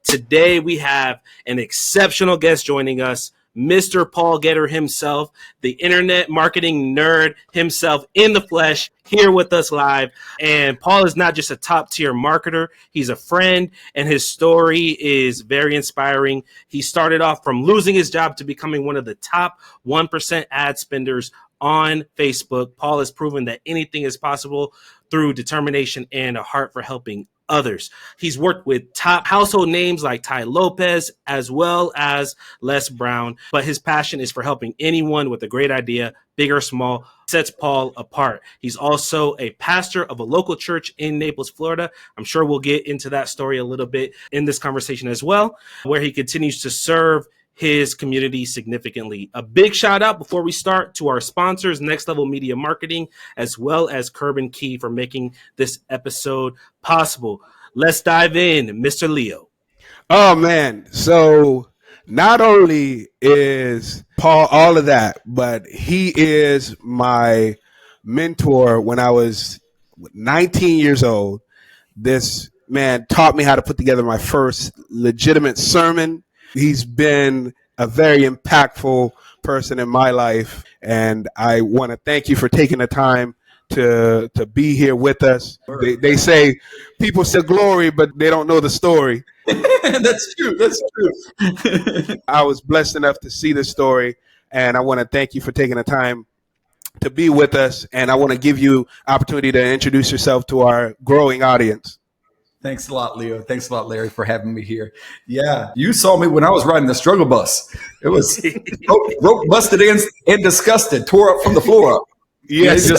Today we have an exceptional guest joining us, Mr. Paul Getter himself, the internet marketing nerd himself in the flesh, here with us live. And Paul is not just a top tier marketer, he's a friend, and his story is very inspiring. He started off from losing his job to becoming one of the top 1% ad spenders on Facebook. Paul has proven that anything is possible through determination and a heart for helping others. He's worked with top household names like Tai Lopez as well as Les Brown, but his passion is for helping anyone with a great idea, big or small, sets Paul apart. He's also a pastor of a local church in Naples, Florida. I'm sure we'll get into that story a little bit in this conversation as well, where he continues to serve his community significantly. A big shout out before we start to our sponsors, Next Level Media Marketing, as well as Curb and Key for making this episode possible. Let's dive in, Mr. Leo. Oh man. So not only is Paul all of that, but he is my mentor when I was 19 years old. This man taught me how to put together my first legitimate sermon. He's been a very impactful person in my life, and I want to thank you for taking the time to be here with us. They say people say glory, but they don't know the story. That's true. That's true. I was blessed enough to see the story, and I want to thank you for taking the time to be with us, and I want to give you opportunity to introduce yourself to our growing audience. Thanks a lot, Leo. Thanks a lot, Larry, for having me here. Yeah, you saw me when I was riding the struggle bus. It was broke, busted, and disgusted, tore up from the floor up. Yes,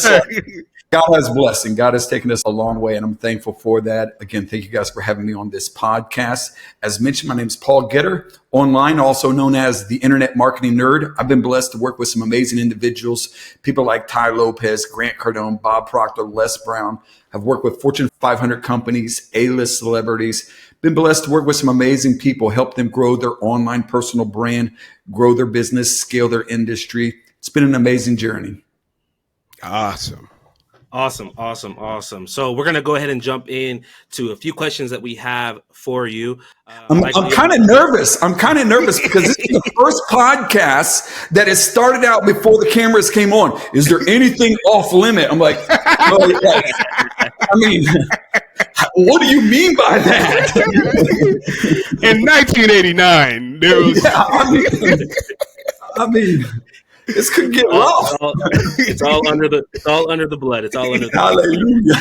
God has blessing. God has taken us a long way, and I'm thankful for that. Again, thank you guys for having me on this podcast. As mentioned, my name is Paul Getter, online, also known as the Internet Marketing Nerd. I've been blessed to work with some amazing individuals, people like Tai Lopez, Grant Cardone, Bob Proctor, Les Brown. I've worked with Fortune 500 companies, A-list celebrities. Been blessed to work with some amazing people, help them grow their online personal brand, grow their business, scale their industry. It's been an amazing journey. Awesome. So we're going to go ahead and jump in to a few questions that we have for you. I'm kind of nervous. I'm kind of nervous because this is the first podcast that has started out before the cameras came on. Is there anything off limit? I'm like, I mean, what do you mean by that? In 1989, there was... Yeah, I mean, this could get rough. It's all under the blood. It's all under the Hallelujah.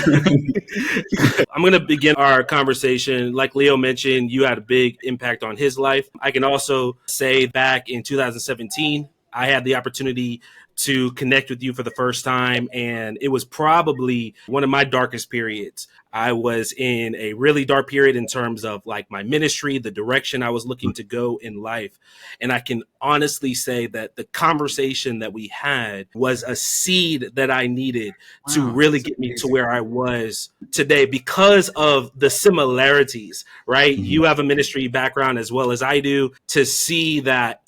I'm going to begin our conversation. Like Leo mentioned, you had a big impact on his life. I can also say back in 2017, I had the opportunity to connect with you for the first time, and it was probably one of my darkest periods. I was in a really dark period in terms of like my ministry, the direction I was looking to go in life. And I can honestly say that the conversation that we had was a seed that I needed to really get me to where I was today because of the similarities, right? Mm-hmm. You have a ministry background as well as I do, to see that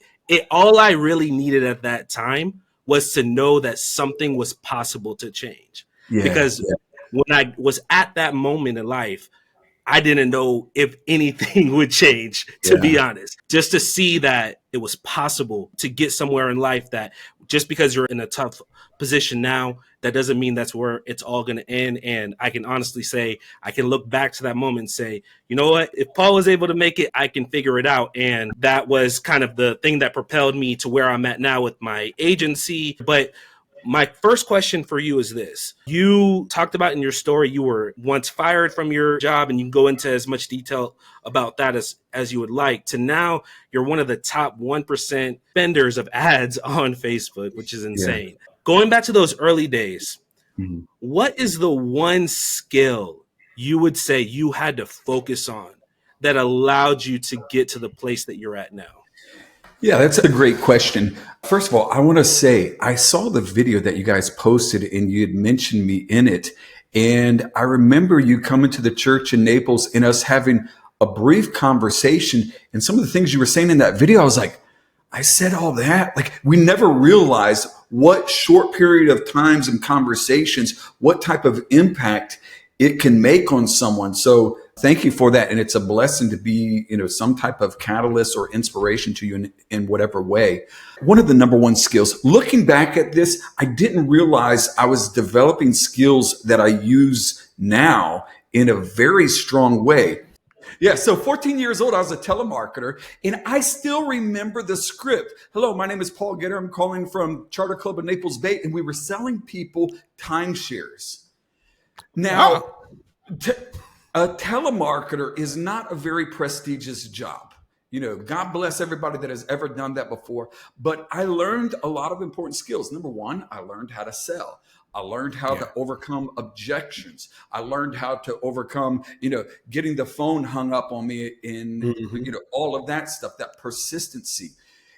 all I really needed at that time was to know that something was possible to change. Because when I was at that moment in life, I didn't know if anything would change, to be honest. Just to see that it was possible to get somewhere in life, that just because you're in a tough position now, that doesn't mean that's where it's all going to end. And I can honestly say, I can look back to that moment and say, you know what, if Paul was able to make it, I can figure it out. And that was kind of the thing that propelled me to where I'm at now with my agency. But my first question for you is this. You talked about in your story, you were once fired from your job, and you can go into as much detail about that as you would like, to now you're one of the top 1% spenders of ads on Facebook, which is insane. Yeah. Going back to those early days, what is the one skill you would say you had to focus on that allowed you to get to the place that you're at now? Yeah, that's a great question. First of all, I want to say I saw the video that you guys posted and you had mentioned me in it. And I remember you coming to the church in Naples and us having a brief conversation. And some of the things you were saying in that video, I was like, I said all that. Like, we never realized what short period of times and conversations, what type of impact it can make on someone. So thank you for that. And it's a blessing to be, some type of catalyst or inspiration to you in whatever way. One of the number one skills, looking back at this, I didn't realize I was developing skills that I use now in a very strong way. Yeah, so 14 years old, I was a telemarketer, and I still remember the script. Hello, my name is Paul Gitter. I'm calling from Charter Club of Naples Bay, and we were selling people timeshares. Now, a telemarketer is not a very prestigious job. God bless everybody that has ever done that before. But I learned a lot of important skills. Number one, I learned how to sell. I learned how to overcome objections. I learned how to overcome, getting the phone hung up on me in, all of that stuff, that persistency.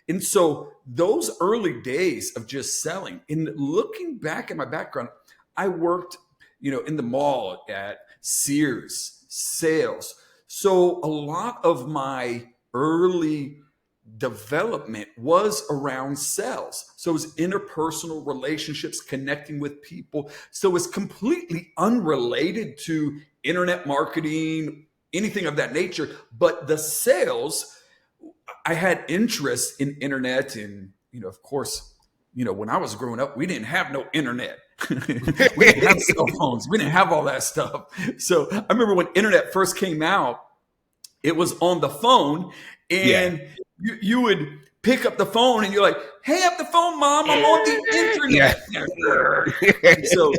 And so those early days of just selling, and looking back at my background, I worked, in the mall, at Sears, sales. So a lot of my early development was around sales. So it was interpersonal relationships, connecting with people. So it's completely unrelated to internet marketing, anything of that nature. But the sales, I had interest in internet. And, of course, when I was growing up, we didn't have no internet. We didn't have cell phones. We didn't have all that stuff. So I remember when internet first came out, it was on the phone, and you would pick up the phone and you're like, "Hey, up the phone, Mom, I'm on the internet." So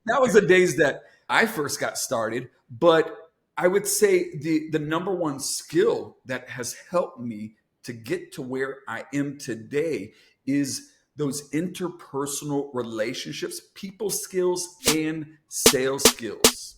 that was the days that I first got started. But I would say the number one skill that has helped me to get to where I am today is those interpersonal relationships, people skills, and sales skills.